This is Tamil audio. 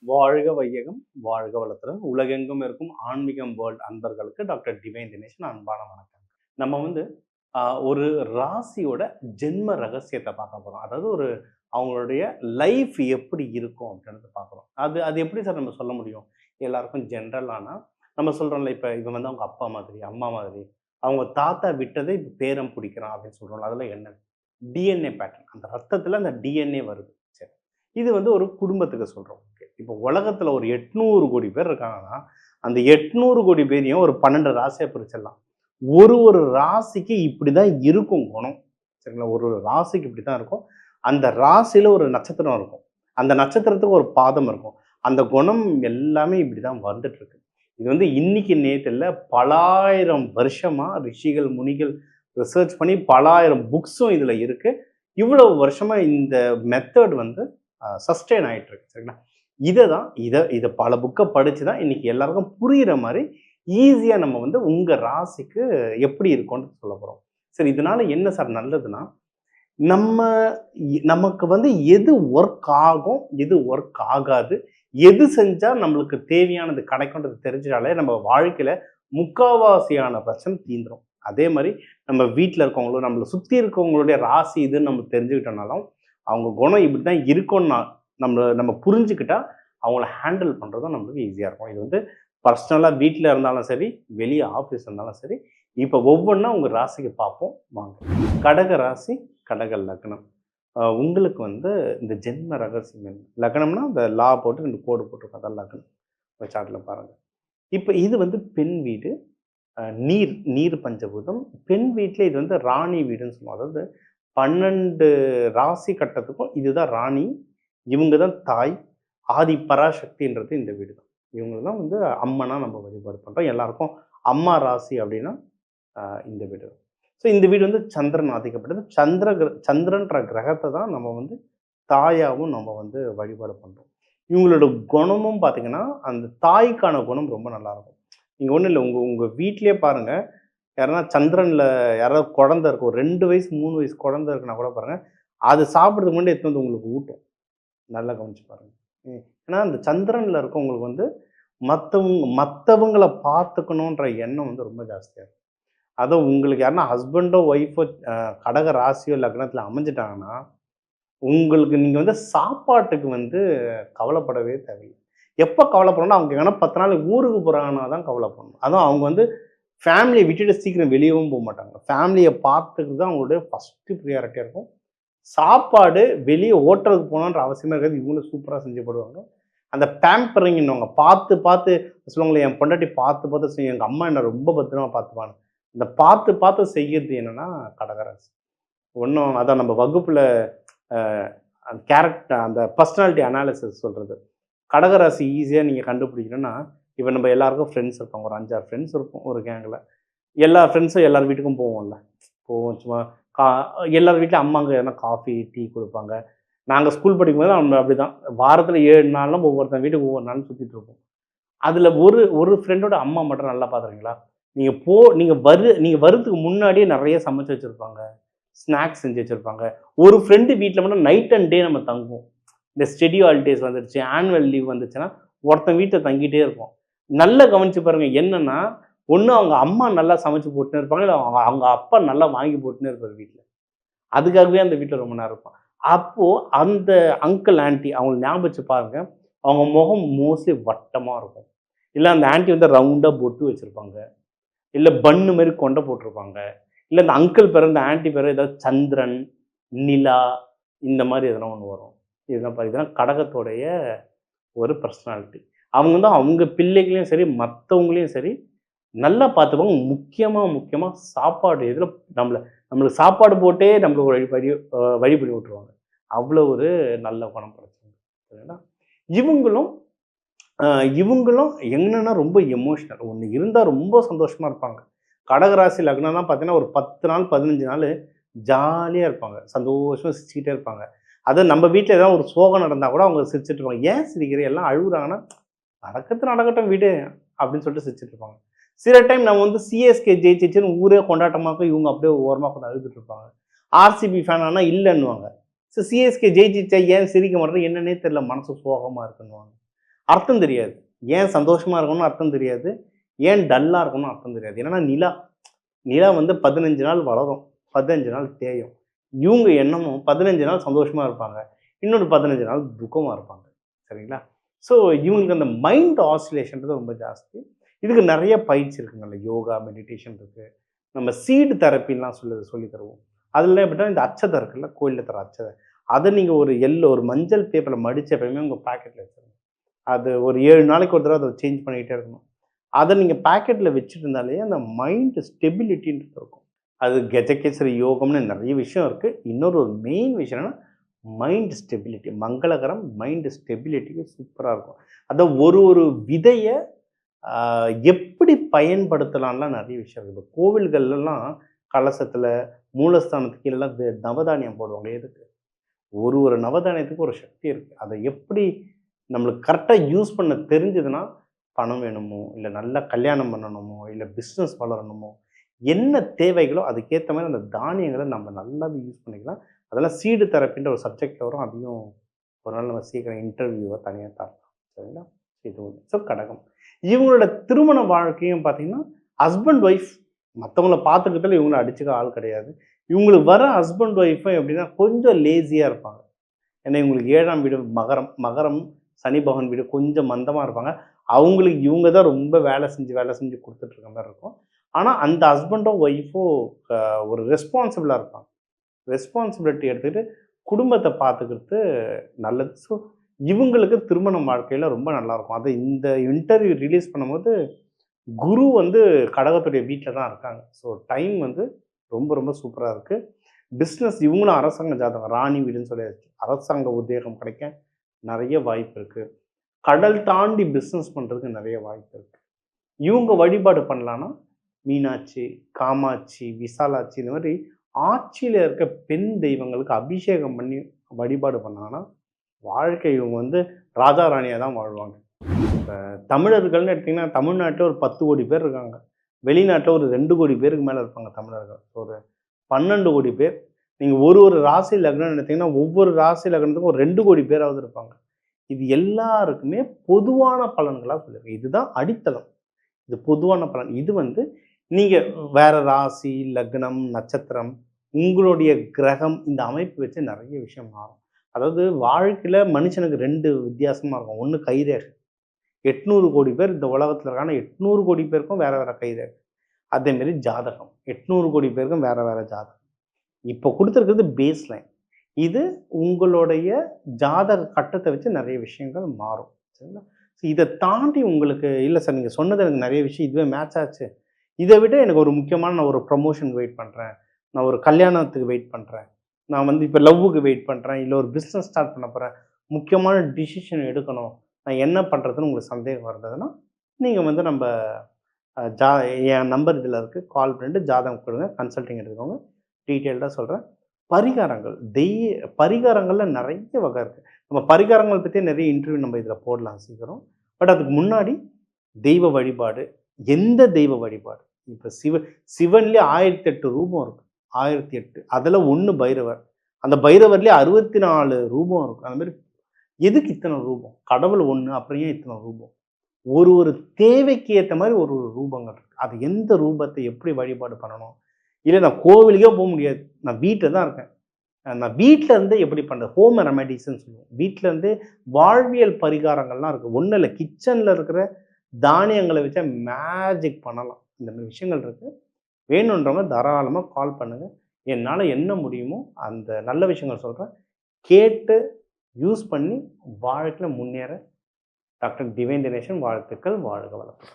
வாழ்க வையகம், வாழ்க வளத்துடன் உலகெங்கும் இருக்கும் ஆன்மீகம் வேர்ல்ட் அன்பர்களுக்கு டாக்டர் டிவைன் தினேஷன் அன்பான வணக்கம். நம்ம வந்து ஒரு ராசியோட ஜென்ம ரகசியத்தை பார்க்க போறோம். அதாவது அவங்களுடைய லைஃப் எப்படி இருக்கும் அப்படின்றத பார்க்குறோம். அது அது எப்படி சார் நம்ம சொல்ல முடியும்? எல்லாருக்கும் ஜென்ரலானா நம்ம சொல்றோம்ல, இப்ப இவன் வந்து அவங்க அப்பா மாதிரி, அம்மா மாதிரி, அவங்க தாத்தா விட்டதை இப்ப பேரன் பிடிக்கிறான் அப்படின்னு சொல்றோம்ல, அதெல்லாம் என்ன? DNA pattern. அந்த ரத்தத்துல அந்த டிஎன்ஏ வருது. சரி. இது வந்து ஒரு குடும்பத்துக்கு சொல்றோம். ஓகே. இப்போ உலகத்துல ஒரு 800 கோடி பேர் இருக்காங்கன்னா, அந்த 800 கோடி பேரையும் ஒரு 12 ராசியா பிரிச்சிடலாம். ஒரு ராசிக்கு இப்படிதான் இருக்கும் குணம். சரிங்களா? ஒரு ராசிக்கு இப்படித்தான் இருக்கும். அந்த ராசியில ஒரு நட்சத்திரம் இருக்கும். அந்த நட்சத்திரத்துக்கு ஒரு பாதம் இருக்கும். அந்த குணம் எல்லாமே இப்படிதான் வந்துட்டு இருக்கு. இது வந்து இன்னைக்கு நேத்து இல்ல, பலாயிரம் வருஷமா ரிஷிகள், முனிகள் ரிசர்ச் பண்ணி பலாயிரம் புக்ஸும் இதுல இருக்கு. இவ்வளவு வருஷமா இந்த மெத்தட் வந்து சஸ்டெயின் ஆயிட்டு இருக்கு. சரிங்களா? இதை பல புக்கை படிச்சு தான் இன்னைக்கு எல்லாருக்கும் புரியிற மாதிரி ஈஸியாக நம்ம வந்து உங்கள் ராசிக்கு எப்படி இருக்கும்னு சொல்ல போகிறோம். சரி, இதனால என்ன சார் நல்லதுன்னா, நம்ம நமக்கு வந்து எது ஒர்க் ஆகும், எது ஒர்க் ஆகாது, எது செஞ்சால் நம்மளுக்கு தேவையானது கிடைக்கும்ன்றது தெரிஞ்சாலே நம்ம வாழ்க்கையில் முக்காவாசியான பிரச்சனை தீந்துரும். அதே மாதிரி நம்ம வீட்டில் இருக்கவங்களும் நம்மளை சுற்றி இருக்கவங்களுடைய ராசி இதுன்னு நம்ம தெரிஞ்சுக்கிட்டோம்னாலும் அவங்க குணம் இப்படி தான் இருக்கும்னா நம்ம புரிஞ்சுக்கிட்டா அவங்கள ஹேண்டில் பண்ணுறதும் நம்மளுக்கு ஈஸியாக இருக்கும். இது வந்து பர்சனலாக வீட்டில் இருந்தாலும் சரி, வெளியே ஆஃபீஸ் இருந்தாலும் சரி. இப்போ ஒவ்வொன்றா உங்கள் ராசிக்கு பார்ப்போம் வாங்க. கடக ராசி, கடக லக்னம். உங்களுக்கு வந்து இந்த ஜென்ம ரகசியம் என்ன? லக்னம்னா இந்த லா போட்டு 2 கோடு போட்டிருக்கோம், அதான் லக்னம். ஒரு சார்ட்டில் பாருங்கள். இப்போ இது வந்து பெண் வீடு, நீர் நீர் பஞ்சபூதம். பெண் வீட்டில் இது வந்து ராணி வீடுன்னு சொல்லுவோம். அதாவது 12 ராசி கட்டத்துக்கும் இதுதான் ராணி. இவங்க தான் தாய். ஆதி பராசக்தின்றது இந்த வீடு தான். இவங்க தான் வந்து அம்மனா நம்ம வழிபாடு பண்ணுறோம். எல்லாருக்கும் அம்மா ராசி அப்படின்னா இந்த வீடு தான். ஸோ இந்த வீடு வந்து சந்திரன் ஆதிக்கப்பட்டது. சந்திரன்ற கிரகத்தை தான் நம்ம வந்து தாயாகவும் நம்ம வந்து வழிபாடு பண்ணுறோம். இவங்களோட குணமும் பார்த்தீங்கன்னா, அந்த தாய்க்கான குணம் ரொம்ப நல்லாயிருக்கும். நீங்கள் ஒன்றும் இல்லை, உங்கள் வீட்டிலே பாருங்கள், யாருன்னா சந்திரனில் யாராவது குழந்தை இருக்கும், ஒரு 2 வயசு 3 வயசு குழந்தை இருக்குன்னா கூட பாருங்கள், அது சாப்பிட்றதுக்கு முன்னாடி எடுத்து வந்து உங்களுக்கு ஊட்டும். நல்லா கவனிச்சு பாருங்கள். ஏன்னா அந்த சந்திரனில் இருக்கவங்களுக்கு வந்து மற்றவங்களை பார்த்துக்கணுன்ற எண்ணம் வந்து ரொம்ப ஜாஸ்தியாக இருக்கும். அதுவும் உங்களுக்கு யாருன்னா ஹஸ்பண்டோ ஒய்ஃபோ கடக ராசியோ லக்னத்தில் அமைஞ்சிட்டாங்கன்னா, உங்களுக்கு நீங்கள் வந்து சாப்பாட்டுக்கு வந்து கவலைப்படவே தேவையில்லை. எப்போ கவலைப்படணும்னா, அவங்க எங்கன்னா 10 நாள் ஊருக்கு போகிறாங்கன்னா தான் கவலைப்படணும். அதுவும் அவங்க வந்து ஃபேமிலியை விட்டுட்டு சீக்கிரம் வெளியவும் போக மாட்டாங்க. ஃபேமிலியை பார்த்துக்கிறது தான் அவங்களுடைய ஃபஸ்ட்டு ப்ரியாரிட்டியாக இருக்கும். சாப்பாடு வெளியே ஹோட்டலுக்கு போகணுன்ற அவசியமே இருக்காது. இவங்களும் சூப்பராக செஞ்சு போடுவாங்க. அந்த பேம்பரிங்னுவாங்க, பார்த்து பார்த்து சொல்லுவாங்களே, என் பொண்டாட்டி பார்த்து பார்த்து செய்யும், எங்கள் அம்மா என்ன ரொம்ப பத்திரமா பார்த்துப்பாங்க. இந்த பார்த்து பார்த்து செய்கிறது என்னன்னா கடகராசி. ஒன்றும் அதான் நம்ம வகுப்பில் அந்த கேரக்டர், அந்த பர்சனாலிட்டி அனாலிசிஸ் சொல்கிறது. கடகராசி ஈஸியாக நீங்கள் கண்டுபிடிக்கணும்னா, இப்போ நம்ம எல்லாருக்கும் ஃப்ரெண்ட்ஸ் இருப்பாங்க. ஒரு 5, 6 ஃப்ரெண்ட்ஸ் இருப்போம் ஒரு கேங்கில். எல்லா ஃப்ரெண்ட்ஸும் எல்லார் வீட்டுக்கும் போவோம்ல. போவோம் சும்மா கா எல்லார் வீட்லையும் அம்மாங்க எதனா காஃபி, டீ கொடுப்பாங்க. நாங்கள் ஸ்கூல் படிக்கும்போது நம்ம அப்படி தான். வாரத்தில் 7 நாளும் ஒவ்வொருத்தன் வீட்டுக்கு ஒவ்வொரு நாளும் சுற்றிட்டு இருப்போம். அதில் ஒரு ஃப்ரெண்டோட அம்மா மட்டும் நல்லா பார்த்துருக்கீங்களா? நீங்கள் வர்றதுக்கு முன்னாடியே நிறைய சமைச்சு வச்சுருப்பாங்க. ஸ்நாக்ஸ் செஞ்சு வச்சுருப்பாங்க. ஒரு ஃப்ரெண்டு வீட்டில் மட்டும் நைட் அண்ட் டே நம்ம தங்குவோம். இந்த ஸ்டடி ஹாலிடேஸ் வந்துருச்சு, ஆனுவல் லீவ் வந்துச்சுன்னா ஒருத்தன் வீட்டில் தங்கிட்டே இருப்போம். நல்லா கவனிச்சு பாருங்கள். என்னென்னா, ஒன்று அவங்க அம்மா நல்லா சமைச்சு போட்டுன்னு இருப்பாங்க, இல்லை அவங்க அவங்க அப்பா நல்லா வாங்கி போட்டுன்னே இருப்பார் வீட்டில். அதுக்காகவே அந்த வீட்டில் ரொம்ப நேரம் இருப்பான். அப்போது அந்த அங்கிள், ஆன்ட்டி அவங்கள ஞாபகம் வச்சு பாருங்க. அவங்க முகம் மோஸ்ட்லி வட்டமாக இருக்கும். இல்லை அந்த ஆன்ட்டி வந்து ரவுண்டாக பொட்டு வச்சுருப்பாங்க. இல்லை பன்னு மாதிரி கொண்டை போட்டிருப்பாங்க. இல்லை இந்த அங்கிள் பேர், இந்த ஆன்ட்டி பேர் ஏதாவது சந்திரன், நிலா, இந்த மாதிரி எதனா ஒன்று வரும். இதெல்லாம் கடகத்தோடைய ஒரு பர்சனாலிட்டி. அவங்க வந்து அவங்க பிள்ளைகளையும் சரி, மற்றவங்களையும் சரி நல்லா பார்த்துப்பாங்க. முக்கியமாக சாப்பாடு இதில் நம்மளுக்கு சாப்பாடு போட்டே நம்மளுக்கு வழி பண்ணி விட்டுருவாங்க. அவ்வளோ ஒரு நல்ல குணம் படைச்சவங்க. சரிங்களா? இவங்களும் இவங்களும் என்னன்னா ரொம்ப எமோஷ்னல். ஒன்று இருந்தால் ரொம்ப சந்தோஷமாக இருப்பாங்க. கடகராசி லக்னம்லாம் பார்த்தீங்கன்னா, ஒரு 10 நாள் 15 நாள் ஜாலியாக இருப்பாங்க. சந்தோஷமாக சிரிச்சுக்கிட்டே இருப்பாங்க. அதுவும் நம்ம வீட்டில் ஏதாவது ஒரு சோகம் நடந்தால் கூட அவங்க சிரிச்சுட்டு இருப்பாங்க. ஏன் சிரிக்கிற? எல்லாம் அழுகுறாங்கன்னா, நடக்கட்டும் விடு அப்படின்னு சொல்லிட்டு சிரிச்சுட்டு இருப்பாங்க. சில டைம் நம்ம வந்து சிஎஸ்கே ஜெயிச்சிச்சுன்னு ஊரே கொண்டாட்டமாக இவங்க அப்படியே ஓரமாக கொண்டு அழுதுட்டு இருப்பாங்க. ஆர்சிபி ஃபேன் ஆனால் இல்லைன்னுவாங்க. ஸோ சிஎஸ்கே ஜெயிச்சிச்சா ஏன் சிரிக்க மாட்டேன் என்னன்னே தெரியல, மனசு சோகமாக இருக்குன்னுவாங்க. அர்த்தம் தெரியாது. ஏன் சந்தோஷமா இருக்கணும்னு அர்த்தம் தெரியாது. ஏன் டல்லா இருக்கணும்னு அர்த்தம் தெரியாது. என்னன்னா நிலா. நிலா வந்து 15 நாள் வளரும். 15 நாள் தேயும். இவங்க எண்ணமும் 15 நாள் சந்தோஷமா இருப்பாங்க. இன்னொரு 15 நாள் துக்கமா இருப்பாங்க. சரிங்களா? ஸோ இவங்களுக்கு அந்த மைண்ட் ஆசிலேஷன்றது ரொம்ப ஜாஸ்தி. இதுக்கு நெறைய பயிற்சி இருக்குங்கல்ல. யோகா, மெடிடேஷன் இருக்கு. நம்ம சீடு தெரப்பின்லாம் சொல்லி தருவோம். அதுல எப்படின்னா இந்த அட்சதை இருக்குல்ல, கோயில்ல தர அட்சதை. அத நீங்க ஒரு மஞ்சள் பேப்பர்ல மடிச்சு எப்பயுமே உங்க பாக்கெட்ல வச்சுருங்க. அது ஒரு 7 நாளைக்கு ஒரு தடவ அத சேஞ்ச் பண்ணிக்கிட்டே இருக்கணும். அத நீங்க பாக்கெட்ல வச்சுட்டு இருந்தாலே அந்த மைண்ட் ஸ்டெபிலிட்டின்றது இருக்கும். அது கஜகேசரி யோகம்னு நெறைய விஷயம் இருக்கு. இன்னொரு ஒரு மெயின் விஷயம் என்னன்னா, மைண்ட் ஸ்டெபிலிட்டி. மங்களகரம் மைண்ட் ஸ்டெபிலிட்டிக்கு சூப்பரா இருக்கும். அதான் ஒரு ஒரு விதைய ஆ எப்படி பயன்படுத்தலாம்லாம் நெறைய விஷயம் இருக்கு. இப்ப கோவில்கள்லலாம் கலசத்துல, மூலஸ்தானத்துக்கு கீழலாம் நவதானியம் போடுவாங்க. எதுக்கு? ஒரு ஒரு நவதானியத்துக்கும் ஒரு சக்தி இருக்கு. அத எப்படி நம்மளுக்கு கரெக்ட்டா யூஸ் பண்ண தெரிஞ்சதுன்னா, பணம் வேணுமோ, இல்ல நல்லா கல்யாணம் பண்ணணுமோ, இல்ல பிசினஸ் வளரணுமோ, என்ன தேவைகளோ அதுக்கேத்த மாரி அந்த தானியங்கள நம்ம நல்லாவே யூஸ் பண்ணிக்கலாம். அதெல்லாம் சீடு தெரப்பின்ற ஒரு சப்ஜெக்ட் வரும். அதையும் ஒரு நாள் நம்ம சீக்கிரம் இன்டர்வியூவா தனியா தரலாம். சரிங்களா? இது ஒண்ணு. ஸோ கடகம். இவங்களோட திருமண வாழ்க்கையும் பார்த்தீங்கன்னா, ஹஸ்பண்ட், ஒய்ஃப் மத்தவங்கள பார்த்துக்கிறதுல இவங்கள அடிச்சுக்க ஆள் கிடையாது. இவங்களுக்கு வர ஹஸ்பண்ட், ஒய்ஃபும் எப்படின்னா கொஞ்சம் லேசியா இருப்பாங்க. ஏன்னா இவங்களுக்கு 7ஆம் வீடு மகரம். மகரம் சனி பகவான் வீடு கொஞ்சம் மந்தமா இருப்பாங்க. அவங்களுக்கு இவங்க தான் ரொம்ப வேலை செஞ்சு குடுத்துட்டு இருக்க மாரி இருக்கும். ஆனா அந்த ஹஸ்பண்டோ, ஒய்ஃபோ அ ஒரு ரெஸ்பான்சிபிளா இருப்பாங்க. ரெஸ்பான்சிபிலிட்டி எடுத்துக்கிட்டு குடும்பத்த பார்த்துக்கிறது நல்லது. ஸோ இவங்களுக்கு திருமண வாழ்க்கையில ரொம்ப நல்லாயிருக்கும். அது இந்த இன்டர்வியூ ரிலீஸ் பண்ணும்போது, குரு வந்து கடகத்துடைய வீட்ல தான் இருக்காங்க. ஸோ டைம் வந்து ரொம்ப ரொம்ப சூப்பரா இருக்கு. பிசினஸ் இவங்களும் அரசாங்க ஜாதகம். ராணி வீடுன்னு சொல்லியாச்சு. அரசாங்க உத்தியோகம் கிடைக்க நெறைய வாய்ப்பு இருக்கு. கடல் தாண்டி பிசினஸ் பண்றதுக்கு நெறைய வாய்ப்பு இருக்கு. இவங்க வழிபாடு பண்ணலான்னா, மீனாட்சி, காமாட்சி, விசாலாட்சி இந்த மாரி ஆட்சியில இருக்க பெண் தெய்வங்களுக்கு அபிஷேகம் பண்ணி வழிபாடு பண்ணாங்கன்னா, வாழ்க்கை இவங்க வந்து ராஜா, ராணியா தான் வாழ்வாங்க. இப்ப தமிழர்கள்னு எடுத்தீங்கன்னா, தமிழ்நாட்டுல ஒரு 10,00,00,000 பேர் இருக்காங்க. வெளிநாட்டுல ஒரு 2,00,00,000 பேருக்கு மேல இருப்பாங்க தமிழர்கள். ஒரு 12,00,00,000 பேர். நீங்க ஒரு ஒரு ராசி லக்னம்னு எடுத்தீங்கன்னா, ஒவ்வொரு ராசி லக்னத்துக்கும் ஒரு 2,00,00,000 பேராவது இருப்பாங்க. இது எல்லாருக்குமே பொதுவான பலன்களா சொல்லியிருக்கேன். இதுதான் அடித்தளம். இது பொதுவான பலன். இது வந்து நீங்க வேற ராசி, லக்னம், நட்சத்திரம், உங்களுடைய கிரகம் இந்த அமைப்பு வச்சு நெறைய விஷயம் மாறும். அதாவது வாழ்க்கையில மனுஷனுக்கு 2 வித்தியாசமா இருக்கும். ஒண்ணு கைரேகை. 800,00,00,000 பேர் இந்த உலகத்துல இருக்காங்க. 800,00,00,000 பேருக்கும் வேற வேற கைரேகை. அதே மாரி ஜாதகம். 800,00,00,000 பேருக்கும் வேற வேற ஜாதகம். இப்போ குடுத்திருக்கிறது பேஸ் லைன். இது உங்களுடைய ஜாதக கட்டத்த வச்சு நெறைய விஷயங்கள் மாறும். சரிங்களா? இத தாண்டி உங்களுக்கு இல்ல சார் நீங்க சொன்னது எனக்கு நெறைய விஷயம் இதுவே மேட்ச் ஆச்சு. இத விட எனக்கு ஒரு முக்கியமான நான் ஒரு ப்ரமோஷனுக்கு வெயிட் பண்றேன். நான் ஒரு கல்யாணத்துக்கு வெயிட் பண்றேன். நான் வந்து இப்ப லவ்வுக்கு வெயிட் பண்றேன். இல்ல ஒரு பிசினஸ் ஸ்டார்ட் பண்ண போறேன். முக்கியமான டிசிஷன் எடுக்கணும். நான் என்ன பண்றதுன்னு உங்களுக்கு சந்தேகம் வருதுன்னா, நீங்க வந்து நம்ப அ ஜா என் நம்பர் இதுல இருக்கு. கால் பண்ணிட்டு ஜாதகம் குடுங்க. கன்சல்டிங் எடுத்துக்கோங்க. டீட்டெயில்டா சொல்றேன். பரிகாரங்கள். பரிகாரங்கள்ல நெறைய வகை இருக்கு. நம்ம பரிகாரங்கள் பத்தி நெறைய இன்டர்வியூ நம்ம இதுல போடலாம் சீக்கிரம். பட் அதுக்கு முன்னாடி தெய்வ வழிபாடு, எந்த தெய்வ வழிபாடு? இப்ப சிவன்லயே 1008 ரூபம் இருக்கு. 1008 அதுல 1 பைரவர். அந்த பைரவர்லயே 64 ரூபம் இருக்கு. அந்த மாரி எதுக்கு இத்தன ரூபம்? கடவுள் ஒண்ணு, அப்புறம் ஏன் இத்தன ரூபம்? ஒரு ஒரு தேவைக்கு ஏத்த மாரி ஒரு ஒரு ரூபங்கள் இருக்கு. அது எந்த ரூபத்த எப்படி வழிபாடு பண்ணணும்? இல்ல நான் கோவிலுக்கே முடியாது. நான் வீட்ல தான் இருக்கேன். நான் வீட்ல இருந்தே எப்படி பண்றது? ஹோம் ரெமெடிஸ்ன்னு சொல்லுவோம். வீட்ல இருந்தே வாழ்வியல் பரிகாரங்கள்லாம் இருக்கு. ஒண்ணும் இல்ல. கிச்சன்ல இருக்கிற தானியங்கள வச்சே மேஜிக் பண்ணலாம். இந்த மாரி விஷயங்கள் இருக்கு. வேணுன்றவங்க தாராளமா கால் பண்ணுங்க. என்னால என்ன முடியுமோ அந்த நல்ல விஷயங்கள் சொல்றேன். கேட்டு யூஸ் பண்ணி வாழ்க்கையில முன்னேற டாக்டர் டிவைன் தினேஷன் வாழ்த்துக்கள். வாழ்க வளமுடன்.